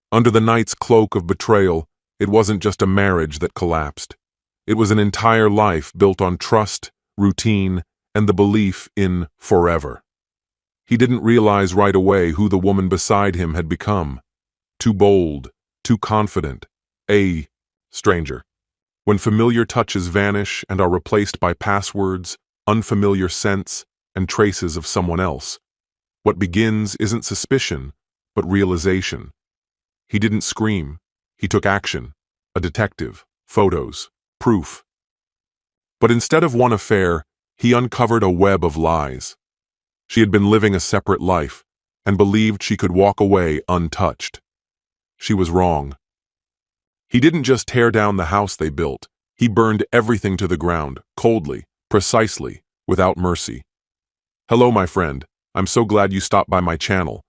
Under the night's cloak of betrayal, it wasn't just a marriage that collapsed. It was an entire life built on trust, routine, and the belief in forever. He didn't realize right away who the woman beside him had become. Too bold, too confident, a stranger. When familiar touches vanish and are replaced by passwords, unfamiliar scents, and traces of someone else, what begins isn't suspicion, but realization. He didn't scream. He took action. A detective, photos, proof. But instead of one affair, he uncovered a web of lies. She had been living a separate life and believed she could walk away untouched. She was wrong. He didn't just tear down the house they built. He burned everything to the ground, coldly, precisely, without mercy. Hello, my friend. I'm so glad you stopped by my channel.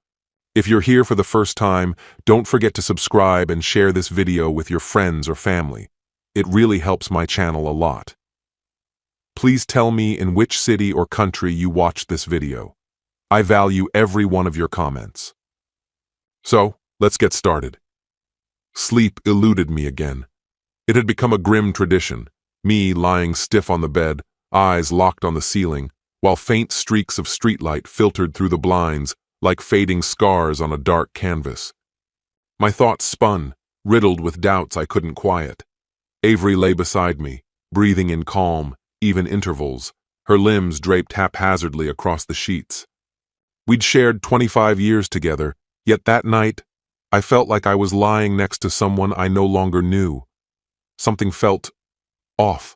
If you're here for the first time, don't forget to subscribe and share this video with your friends or family. It really helps my channel a lot. Please tell me in which city or country you watched this video. I value every one of your comments. So, let's get started. Sleep eluded me again. It had become a grim tradition, me lying stiff on the bed, eyes locked on the ceiling, while faint streaks of streetlight filtered through the blinds like fading scars on a dark canvas. My thoughts spun, riddled with doubts I couldn't quiet. Avery lay beside me, breathing in calm, even intervals, her limbs draped haphazardly across the sheets. We'd shared 25 years together, yet that night, I felt like I was lying next to someone I no longer knew. Something felt off.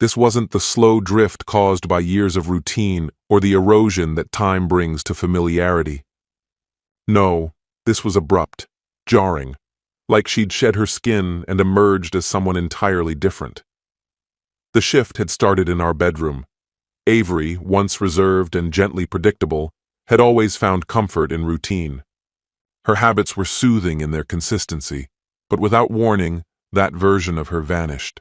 This wasn't the slow drift caused by years of routine or the erosion that time brings to familiarity. No, this was abrupt, jarring, like she'd shed her skin and emerged as someone entirely different. The shift had started in our bedroom. Avery, once reserved and gently predictable, had always found comfort in routine. Her habits were soothing in their consistency, but without warning, that version of her vanished.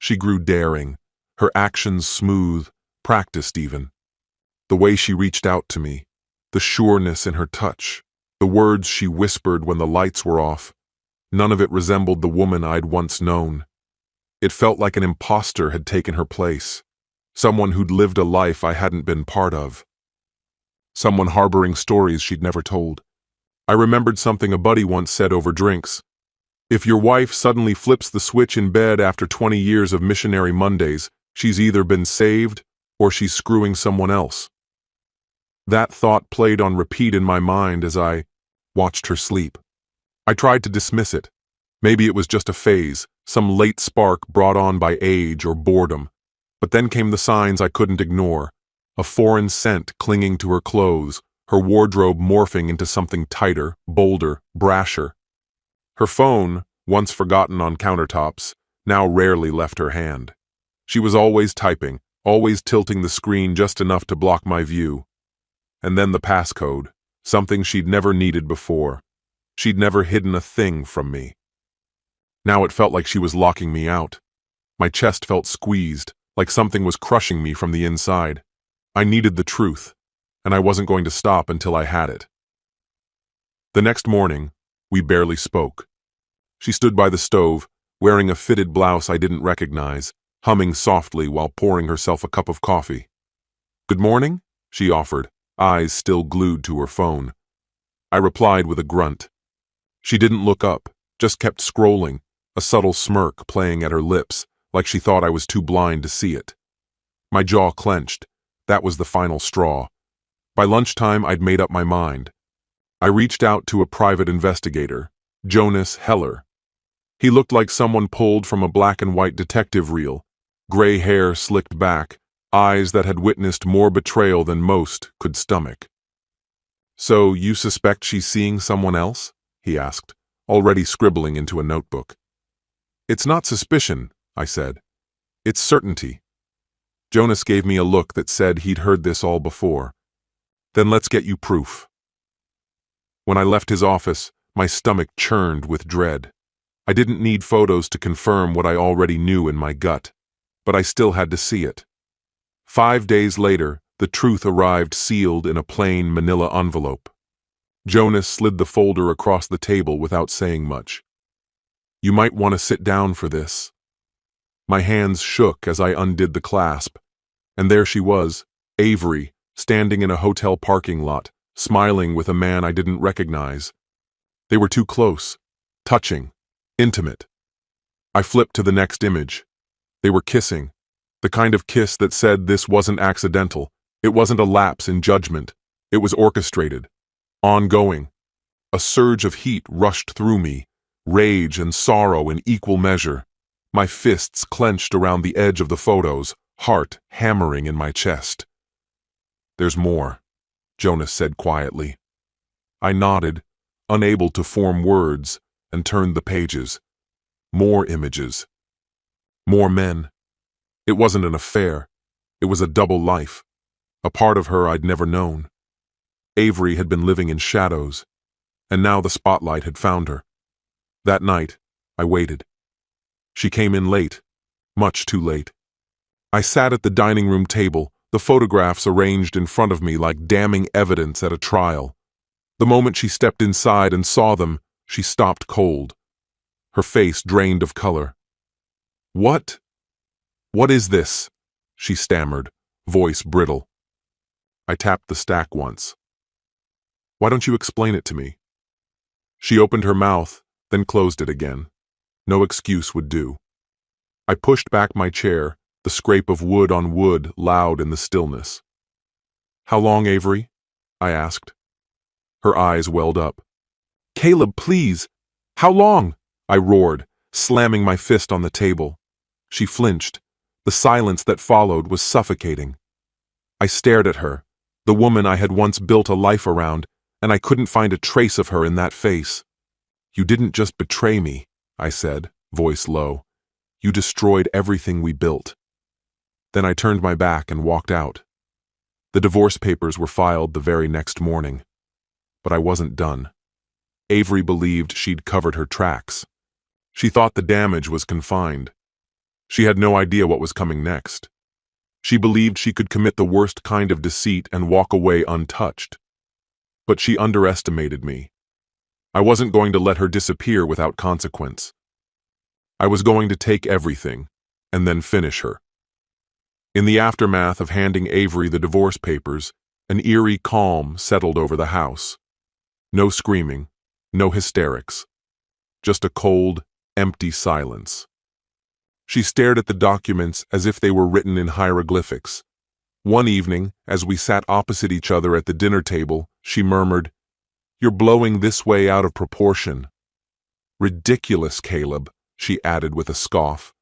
She grew daring, her actions smooth, practiced even. The way she reached out to me, the sureness in her touch, the words she whispered when the lights were off, none of it resembled the woman I'd once known. It felt like an imposter had taken her place, someone who'd lived a life I hadn't been part of, someone harboring stories she'd never told. I remembered something a buddy once said over drinks. If your wife suddenly flips the switch in bed after 20 years of missionary Mondays, she's either been saved or she's screwing someone else. That thought played on repeat in my mind as I watched her sleep. I tried to dismiss it. Maybe it was just a phase, some late spark brought on by age or boredom. But then came the signs I couldn't ignore. A foreign scent clinging to her clothes, her wardrobe morphing into something tighter, bolder, brasher. Her phone, once forgotten on countertops, now rarely left her hand. She was always typing, always tilting the screen just enough to block my view. And then the passcode, something she'd never needed before. She'd never hidden a thing from me. Now it felt like she was locking me out. My chest felt squeezed, like something was crushing me from the inside. I needed the truth, and I wasn't going to stop until I had it. The next morning, we barely spoke. She stood by the stove, wearing a fitted blouse I didn't recognize, humming softly while pouring herself a cup of coffee. "Good morning?" she offered, eyes still glued to her phone. I replied with a grunt. She didn't look up, just kept scrolling, a subtle smirk playing at her lips, like she thought I was too blind to see it. My jaw clenched. That was the final straw. By lunchtime, I'd made up my mind. I reached out to a private investigator, Jonas Heller. He looked like someone pulled from a black and white detective reel, gray hair slicked back, eyes that had witnessed more betrayal than most could stomach. "So you suspect she's seeing someone else?" he asked, already scribbling into a notebook. "It's not suspicion," I said. "It's certainty." Jonas gave me a look that said he'd heard this all before. "Then let's get you proof." When I left his office, my stomach churned with dread. I didn't need photos to confirm what I already knew in my gut, but I still had to see it. 5 days later, the truth arrived sealed in a plain manila envelope. Jonas slid the folder across the table without saying much. You might want to sit down for this. My hands shook as I undid the clasp, and there she was, Avery, standing in a hotel parking lot, smiling with a man I didn't recognize. They were too close, touching, intimate. I flipped to the next image. They were kissing, the kind of kiss that said this wasn't accidental, it wasn't a lapse in judgment, it was orchestrated, ongoing. A surge of heat rushed through me, rage and sorrow in equal measure. My fists clenched around the edge of the photos, heart hammering in my chest. There's more, Jonas said quietly. I nodded, unable to form words, and turned the pages. More images. More men. It wasn't an affair. It was a double life. A part of her I'd never known. Avery had been living in shadows, and now the spotlight had found her. That night, I waited. She came in late, much too late. I sat at the dining room table, the photographs arranged in front of me like damning evidence at a trial. The moment she stepped inside and saw them, she stopped cold. Her face drained of color. What is this? She stammered, voice brittle. I tapped the stack once. Why don't you explain it to me? She opened her mouth, then closed it again. No excuse would do. I pushed back my chair, the scrape of wood on wood loud in the stillness. How long, Avery? I asked. Her eyes welled up. Caleb, please! How long? I roared, slamming my fist on the table. She flinched. The silence that followed was suffocating. I stared at her, the woman I had once built a life around, and I couldn't find a trace of her in that face. You didn't just betray me, I said, voice low. You destroyed everything we built. Then I turned my back and walked out. The divorce papers were filed the very next morning. But I wasn't done. Avery believed she'd covered her tracks. She thought the damage was confined. She had no idea what was coming next. She believed she could commit the worst kind of deceit and walk away untouched. But she underestimated me. I wasn't going to let her disappear without consequence. I was going to take everything, and then finish her. In the aftermath of handing Avery the divorce papers, an eerie calm settled over the house. No screaming, no hysterics. Just a cold, empty silence. She stared at the documents as if they were written in hieroglyphics. One evening, as we sat opposite each other at the dinner table, she murmured, You're blowing this way out of proportion. Ridiculous, Caleb, she added with a scoff.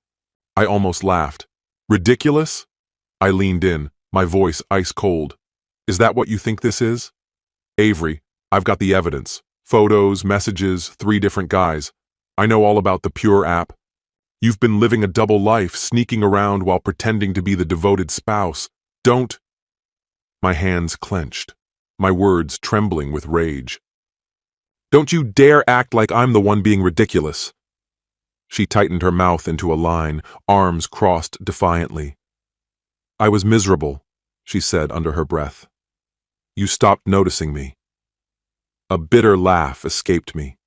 I almost laughed. Ridiculous? I leaned in, my voice ice cold. Is that what you think this is? Avery, I've got the evidence. Photos, messages, 3 different guys. I know all about the Pure app. You've been living a double life, sneaking around while pretending to be the devoted spouse. Don't. My hands clenched, my words trembling with rage. Don't you dare act like I'm the one being ridiculous. She tightened her mouth into a line, arms crossed defiantly. I was miserable, she said under her breath. You stopped noticing me. A bitter laugh escaped me.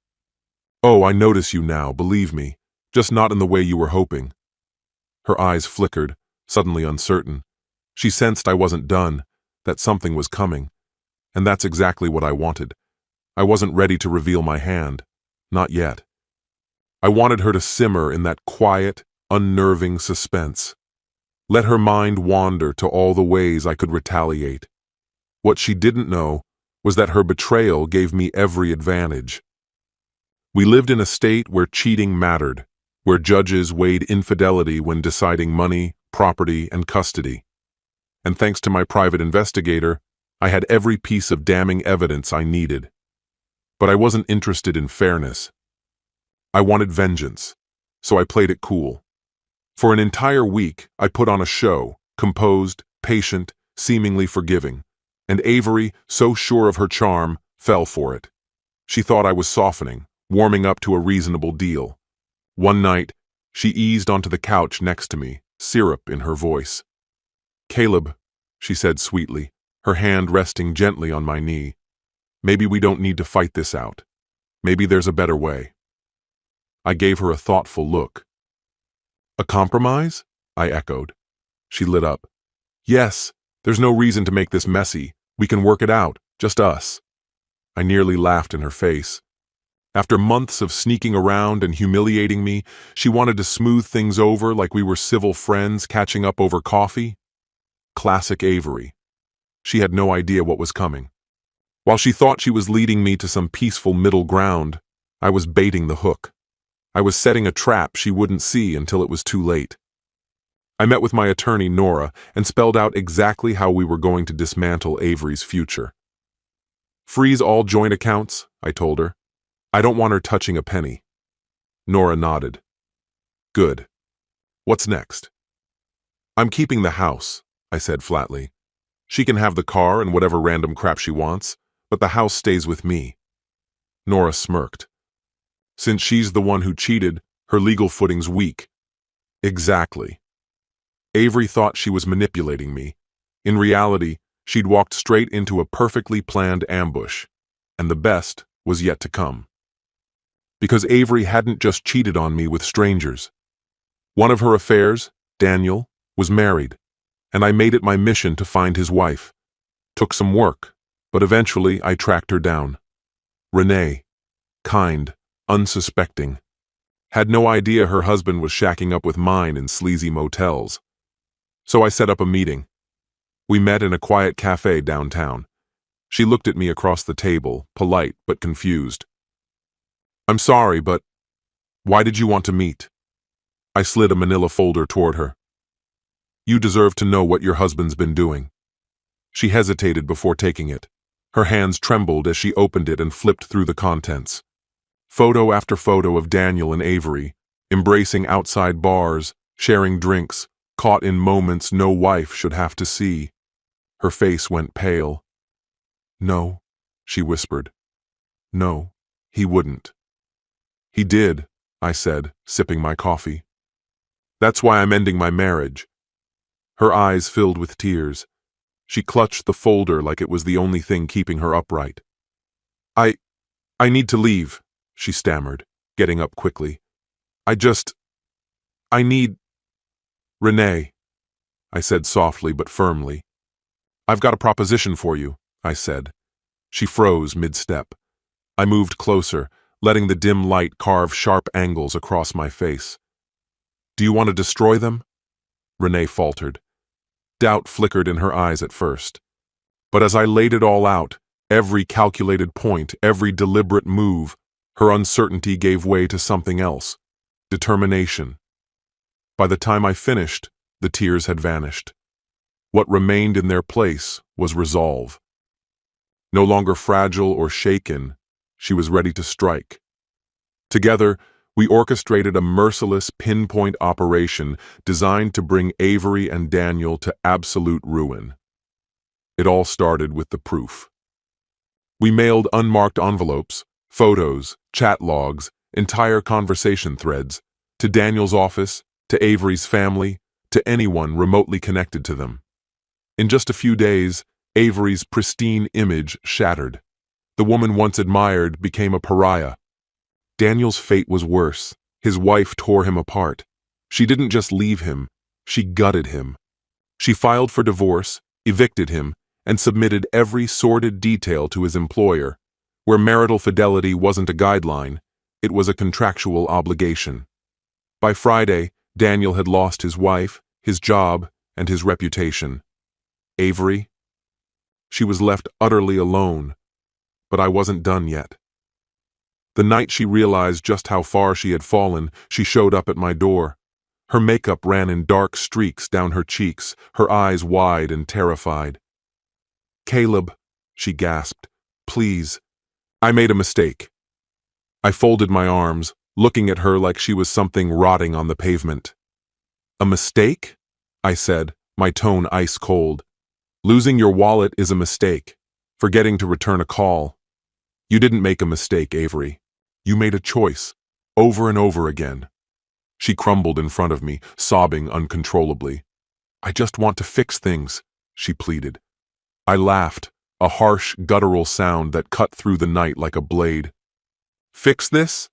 Oh, I notice you now, believe me, just not in the way you were hoping. Her eyes flickered, suddenly uncertain. She sensed I wasn't done, that something was coming. And that's exactly what I wanted. I wasn't ready to reveal my hand. Not yet. I wanted her to simmer in that quiet, unnerving suspense. Let her mind wander to all the ways I could retaliate. What she didn't know was that her betrayal gave me every advantage. We lived in a state where cheating mattered, where judges weighed infidelity when deciding money, property, and custody. And thanks to my private investigator, I had every piece of damning evidence I needed. But I wasn't interested in fairness. I wanted vengeance, so I played it cool. For an entire week, I put on a show, composed, patient, seemingly forgiving. And Avery, so sure of her charm, fell for it. She thought I was softening, warming up to a reasonable deal. One night, she eased onto the couch next to me, syrup in her voice. Caleb, she said sweetly, her hand resting gently on my knee. Maybe we don't need to fight this out. Maybe there's a better way. I gave her a thoughtful look. A compromise? I echoed. She lit up. Yes, there's no reason to make this messy. We can work it out, just us. I nearly laughed in her face. After months of sneaking around and humiliating me, she wanted to smooth things over like we were civil friends catching up over coffee. Classic Avery. She had no idea what was coming. While she thought she was leading me to some peaceful middle ground, I was baiting the hook. I was setting a trap she wouldn't see until it was too late. I met with my attorney, Nora, and spelled out exactly how we were going to dismantle Avery's future. Freeze all joint accounts, I told her. I don't want her touching a penny. Nora nodded. Good. What's next? I'm keeping the house, I said flatly. She can have the car and whatever random crap she wants, but the house stays with me. Nora smirked. Since she's the one who cheated, her legal footing's weak. Exactly. Avery thought she was manipulating me. In reality, she'd walked straight into a perfectly planned ambush, and the best was yet to come. Because Avery hadn't just cheated on me with strangers. One of her affairs, Daniel, was married, and I made it my mission to find his wife. Took some work, but eventually I tracked her down. Renee, kind, unsuspecting. Had no idea her husband was shacking up with mine in sleazy motels. So I set up a meeting. We met in a quiet cafe downtown. She looked at me across the table, polite but confused. I'm sorry, but why did you want to meet? I slid a manila folder toward her. You deserve to know what your husband's been doing. She hesitated before taking it. Her hands trembled as she opened it and flipped through the contents. Photo after photo of Daniel and Avery, embracing outside bars, sharing drinks, caught in moments no wife should have to see. Her face went pale. No, she whispered. No, he wouldn't. He did, I said, sipping my coffee. That's why I'm ending my marriage. Her eyes filled with tears. She clutched the folder like it was the only thing keeping her upright. I need to leave, she stammered, getting up quickly. I need... Renee, I said softly but firmly. I've got a proposition for you, I said. She froze mid-step. I moved closer, letting the dim light carve sharp angles across my face. Do you want to destroy them? Renee faltered. Doubt flickered in her eyes at first. But as I laid it all out, every calculated point, every deliberate move, her uncertainty gave way to something else. Determination. By the time I finished, the tears had vanished. What remained in their place was resolve. No longer fragile or shaken, she was ready to strike. Together, we orchestrated a merciless pinpoint operation designed to bring Avery and Daniel to absolute ruin. It all started with the proof. We mailed unmarked envelopes, photos, chat logs, entire conversation threads, to Daniel's office, to Avery's family, to anyone remotely connected to them. In just a few days, Avery's pristine image shattered. The woman once admired became a pariah. Daniel's fate was worse. His wife tore him apart. She didn't just leave him, she gutted him. She filed for divorce, evicted him, and submitted every sordid detail to his employer, where marital fidelity wasn't a guideline, it was a contractual obligation. By Friday, Daniel had lost his wife, his job, and his reputation. Avery? She was left utterly alone, but I wasn't done yet. The night she realized just how far she had fallen, she showed up at my door. Her makeup ran in dark streaks down her cheeks, her eyes wide and terrified. "Caleb," she gasped, "please. I made a mistake." I folded my arms, looking at her like she was something rotting on the pavement. "A mistake?" I said, my tone ice cold. "Losing your wallet is a mistake. Forgetting to return a call. You didn't make a mistake, Avery. You made a choice, over and over again." She crumbled in front of me, sobbing uncontrollably. "I just want to fix things," she pleaded. I laughed, a harsh, guttural sound that cut through the night like a blade. "Fix this?"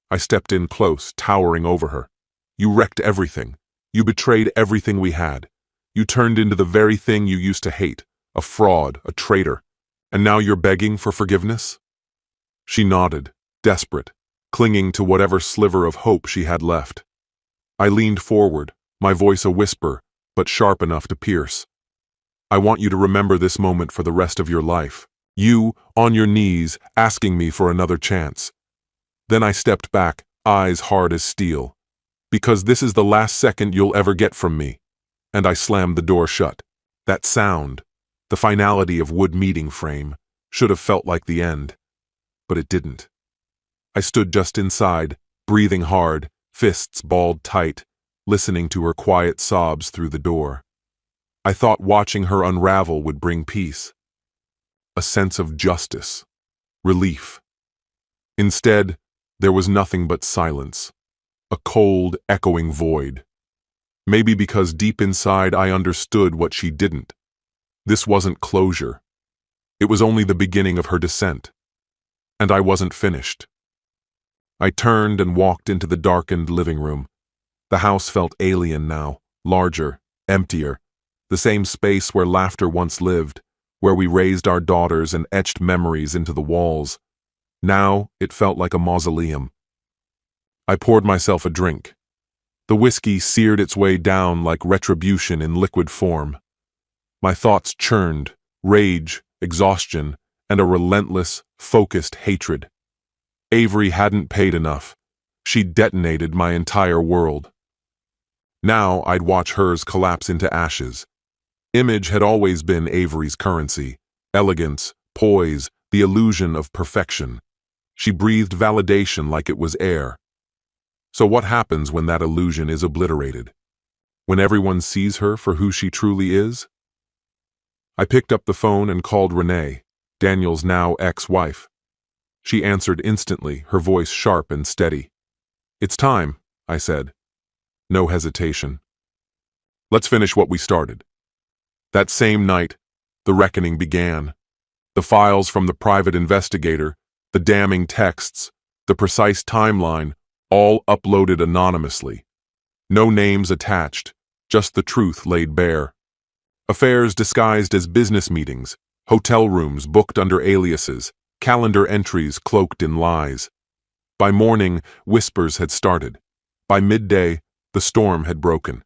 I stepped in close, towering over her. "You wrecked everything. You betrayed everything we had. You turned into the very thing you used to hate, a fraud, a traitor. And now you're begging for forgiveness?" She nodded, desperate, clinging to whatever sliver of hope she had left. I leaned forward, my voice a whisper, but sharp enough to pierce. "I want you to remember this moment for the rest of your life. You, on your knees, asking me for another chance." Then I stepped back, eyes hard as steel. "Because this is the last second you'll ever get from me." And I slammed the door shut. That sound, the finality of wood meeting frame, should have felt like the end. But it didn't. I stood just inside, breathing hard, fists balled tight, listening to her quiet sobs through the door. I thought watching her unravel would bring peace, a sense of justice, relief. Instead, there was nothing but silence, a cold, echoing void. Maybe because deep inside I understood what she didn't. This wasn't closure. It was only the beginning of her descent. And I wasn't finished. I turned and walked into the darkened living room. The house felt alien now, larger, emptier. The same space where laughter once lived, where we raised our daughters and etched memories into the walls. Now it felt like a mausoleum. I poured myself a drink. The whiskey seared its way down like retribution in liquid form. My thoughts churned, rage, exhaustion, and a relentless, focused hatred. Avery hadn't paid enough. She'd detonated my entire world. Now I'd watch hers collapse into ashes. Image had always been Avery's currency. Elegance, poise, the illusion of perfection. She breathed validation like it was air. So what happens when that illusion is obliterated? When everyone sees her for who she truly is? I picked up the phone and called Renee, Daniel's now ex-wife. She answered instantly, her voice sharp and steady. "It's time," I said. No hesitation. "Let's finish what we started." That same night, the reckoning began. The files from the private investigator, the damning texts, the precise timeline, all uploaded anonymously. No names attached, just the truth laid bare. Affairs disguised as business meetings, hotel rooms booked under aliases, calendar entries cloaked in lies. By morning, whispers had started. By midday, the storm had broken.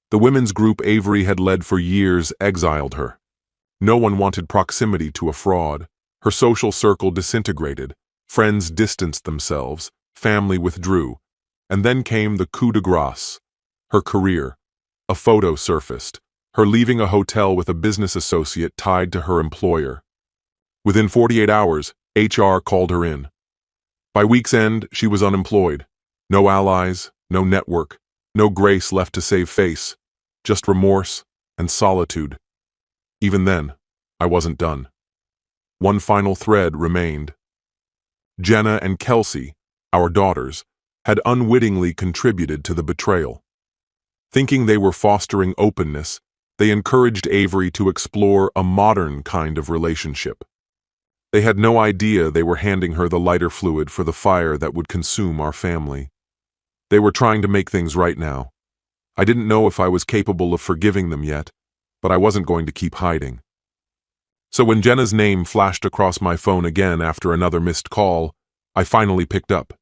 The women's group Avery had led for years exiled her. No one wanted proximity to a fraud. Her social circle disintegrated. Friends distanced themselves. Family withdrew. And then came the coup de grace. Her career. A photo surfaced. Her leaving a hotel with a business associate tied to her employer. Within 48 hours, HR called her in. By week's end, she was unemployed. No allies, no network, no grace left to save face, just remorse and solitude. Even then, I wasn't done. One final thread remained. Jenna and Kelsey, our daughters, had unwittingly contributed to the betrayal. Thinking they were fostering openness, they encouraged Avery to explore a modern kind of relationship. They had no idea they were handing her the lighter fluid for the fire that would consume our family. They were trying to make things right now. I didn't know if I was capable of forgiving them yet, but I wasn't going to keep hiding. So when Jenna's name flashed across my phone again after another missed call, I finally picked up.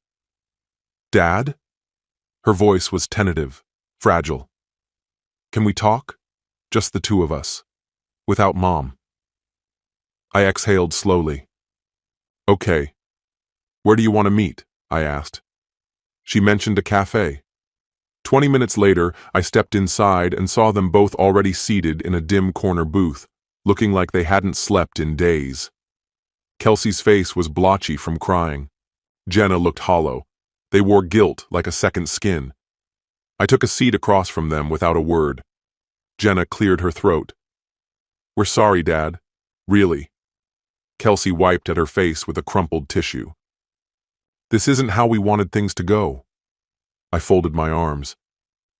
"Dad?" Her voice was tentative, fragile. "Can we talk? Just the two of us. Without Mom." I exhaled slowly. "Okay. Where do you want to meet?" I asked. She mentioned a cafe. 20 minutes later, I stepped inside and saw them both already seated in a dim corner booth, looking like they hadn't slept in days. Kelsey's face was blotchy from crying. Jenna looked hollow. They wore guilt like a second skin. I took a seat across from them without a word. Jenna cleared her throat. "We're sorry, Dad. Really." Kelsey wiped at her face with a crumpled tissue. "This isn't how we wanted things to go." I folded my arms.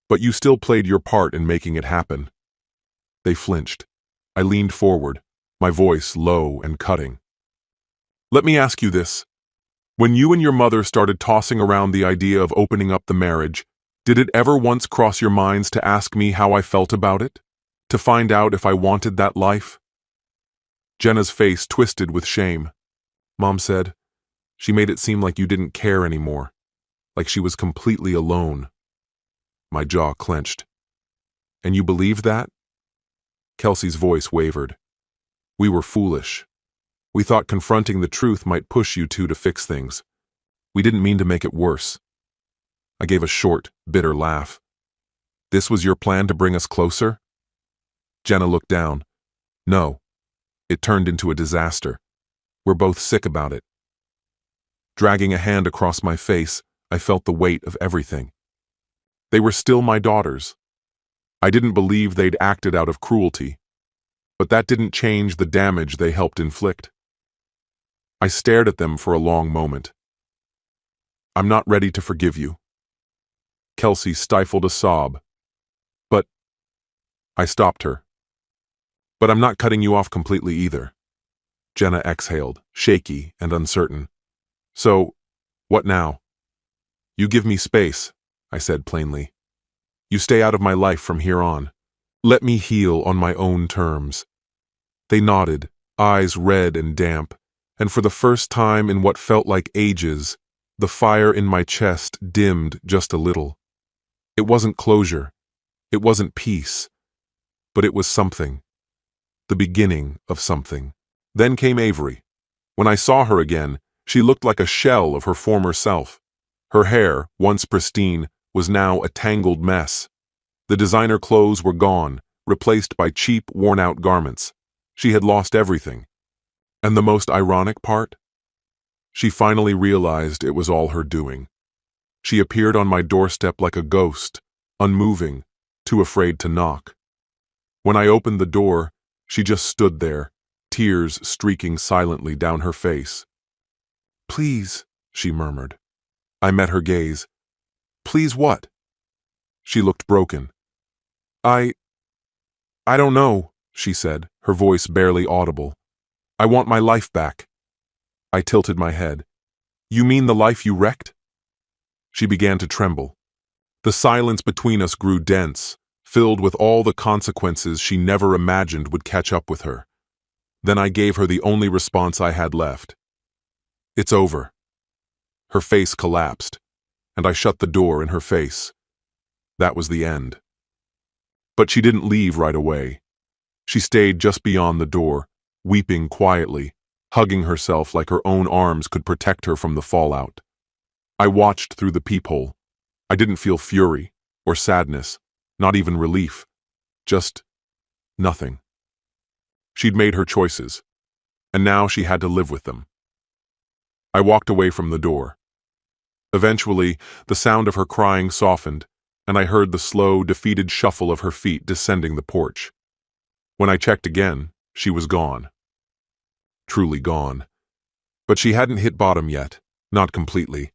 "But you still played your part in making it happen." They flinched. I leaned forward. my voice low and cutting. Let me ask you this. When you and your mother started tossing around the idea of opening up the marriage, did it ever once cross your minds to ask me how I felt about it? To find out if I wanted that life? Jenna's face twisted with shame. Mom said, she made it seem like you didn't care anymore, like she was completely alone. My jaw clenched. And you believed that? Kelsey's voice wavered. We were foolish. We thought confronting the truth might push you two to fix things. We didn't mean to make it worse. I gave a short, bitter laugh. This was your plan to bring us closer? Jenna looked down. No. It turned into a disaster. We're both sick about it. Dragging a hand across my face, I felt the weight of everything. They were still my daughters. I didn't believe they'd acted out of cruelty, but that didn't change the damage they helped inflict. I stared at them for a long moment. I'm not ready to forgive you. Kelsey stifled a sob. But I stopped her. But I'm not cutting you off completely either. Jenna exhaled, shaky and uncertain. So, what now? You give me space, I said plainly. You stay out of my life from here on. Let me heal on my own terms. They nodded, eyes red and damp, and for the first time in what felt like ages, the fire in my chest dimmed just a little. It wasn't closure. It wasn't peace. But it was something. The beginning of something. Then came Avery. When I saw her again, she looked like a shell of her former self. Her hair, once pristine, was now a tangled mess. The designer clothes were gone, replaced by cheap, worn-out garments. She had lost everything. And the most ironic part? She finally realized it was all her doing. She appeared on my doorstep like a ghost, unmoving, too afraid to knock. When I opened the door, she just stood there, tears streaking silently down her face. Please, she murmured. I met her gaze. Please what? She looked broken. I don't know, she said, her voice barely audible. I want my life back. I tilted my head. You mean the life you wrecked? She began to tremble. The silence between us grew dense, filled with all the consequences she never imagined would catch up with her. Then I gave her the only response I had left. It's over. Her face collapsed, and I shut the door in her face. That was the end. But she didn't leave right away. She stayed just beyond the door, weeping quietly, hugging herself like her own arms could protect her from the fallout. I watched through the peephole. I didn't feel fury or sadness, not even relief, just nothing. She'd made her choices, and now she had to live with them. I walked away from the door. Eventually, the sound of her crying softened, and I heard the slow, defeated shuffle of her feet descending the porch. When I checked again, she was gone. Truly gone. But she hadn't hit bottom yet, not completely.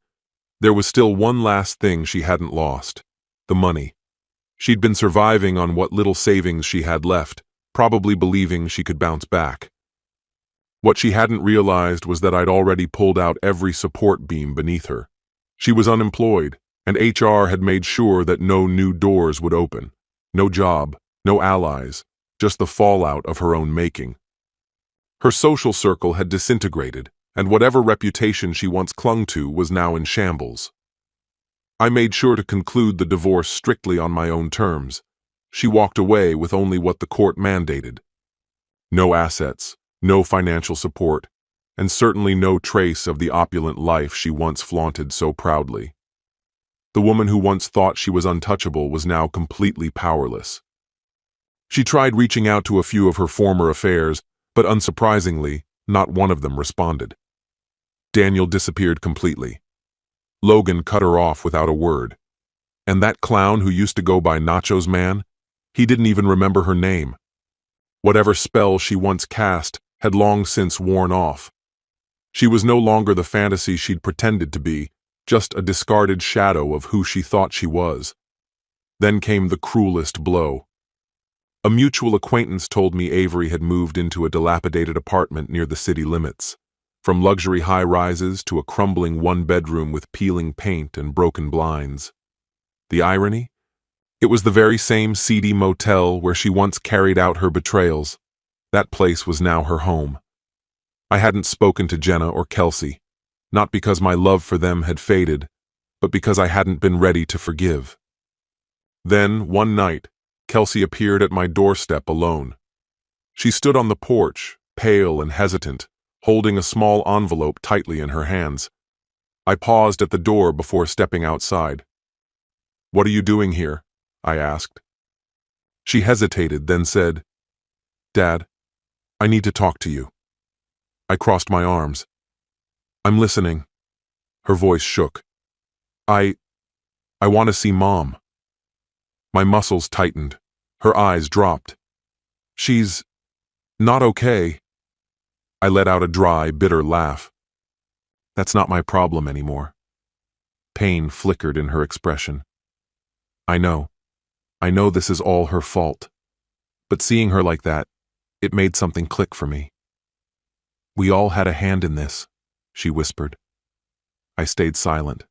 There was still one last thing she hadn't lost: the money. She'd been surviving on what little savings she had left, probably believing she could bounce back. What she hadn't realized was that I'd already pulled out every support beam beneath her. She was unemployed, and HR had made sure that no new doors would open. No job, no allies, just the fallout of her own making. Her social circle had disintegrated, and whatever reputation she once clung to was now in shambles. I made sure to conclude the divorce strictly on my own terms. She walked away with only what the court mandated. No assets, no financial support, and certainly no trace of the opulent life she once flaunted so proudly. The woman who once thought she was untouchable was now completely powerless. She tried reaching out to a few of her former affairs, but unsurprisingly, not one of them responded. Daniel disappeared completely. Logan cut her off without a word. And that clown who used to go by Nacho's Man, he didn't even remember her name. Whatever spell she once cast had long since worn off. She was no longer the fantasy she'd pretended to be, just a discarded shadow of who she thought she was. Then came the cruelest blow. A mutual acquaintance told me Avery had moved into a dilapidated apartment near the city limits, from luxury high-rises to a crumbling one-bedroom with peeling paint and broken blinds. The irony? It was the very same seedy motel where she once carried out her betrayals. That place was now her home. I hadn't spoken to Jenna or Kelsey, not because my love for them had faded, but because I hadn't been ready to forgive. Then, one night, Kelsey appeared at my doorstep alone. She stood on the porch, pale and hesitant, holding a small envelope tightly in her hands. I paused at the door before stepping outside. "What are you doing here?" I asked. She hesitated, then said, "Dad, I need to talk to you." I crossed my arms. "I'm listening." Her voice shook. I want to see Mom." My muscles tightened. Her eyes dropped. "She's not okay." I let out a dry, bitter laugh. "That's not my problem anymore." Pain flickered in her expression. I know this is all her fault. But seeing her like that, it made something click for me. "We all had a hand in this," she whispered. I stayed silent.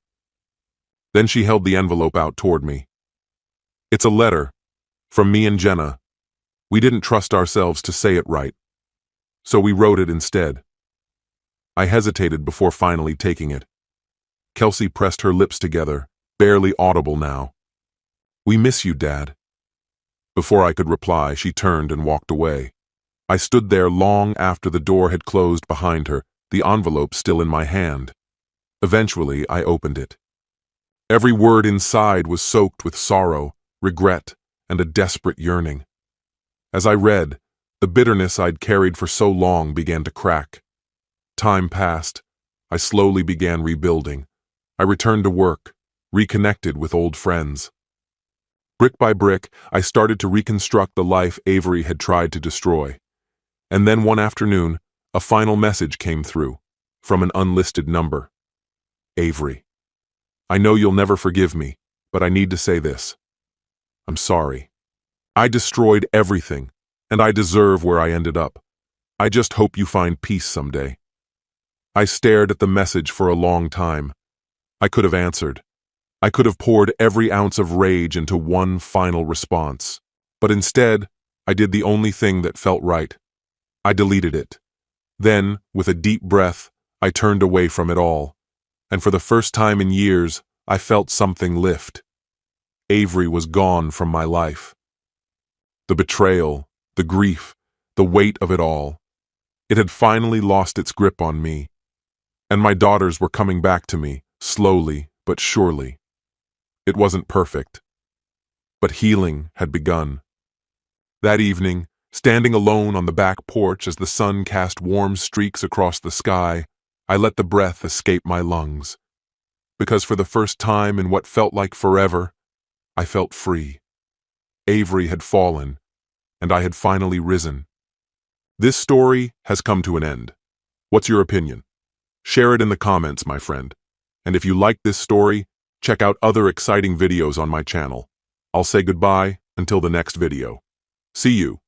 Then she held the envelope out toward me. "It's a letter, from me and Jenna. We didn't trust ourselves to say it right, so we wrote it instead." I hesitated before finally taking it. Kelsey pressed her lips together, barely audible now. "We miss you, Dad." Before I could reply, she turned and walked away. I stood there long after the door had closed behind her, the envelope still in my hand. Eventually, I opened it. Every word inside was soaked with sorrow, regret, and a desperate yearning. As I read, the bitterness I'd carried for so long began to crack. Time passed. I slowly began rebuilding. I returned to work, reconnected with old friends. Brick by brick, I started to reconstruct the life Avery had tried to destroy. And then one afternoon, a final message came through, from an unlisted number. "Avery, I know you'll never forgive me, but I need to say this. I'm sorry. I destroyed everything, and I deserve where I ended up. I just hope you find peace someday." I stared at the message for a long time. I could have answered. I could have poured every ounce of rage into one final response. But instead, I did the only thing that felt right. I deleted it. Then, with a deep breath, I turned away from it all. And for the first time in years, I felt something lift. Avery was gone from my life. The betrayal, the grief, the weight of it all. It had finally lost its grip on me. And my daughters were coming back to me, slowly but surely. It wasn't perfect, but healing had begun. That evening, standing alone on the back porch as the sun cast warm streaks across the sky, I let the breath escape my lungs. Because for the first time in what felt like forever, I felt free. Avery had fallen, and I had finally risen. This story has come to an end. What's your opinion? Share it in the comments, my friend. And if you like this story, check out other exciting videos on my channel. I'll say goodbye until the next video. See you.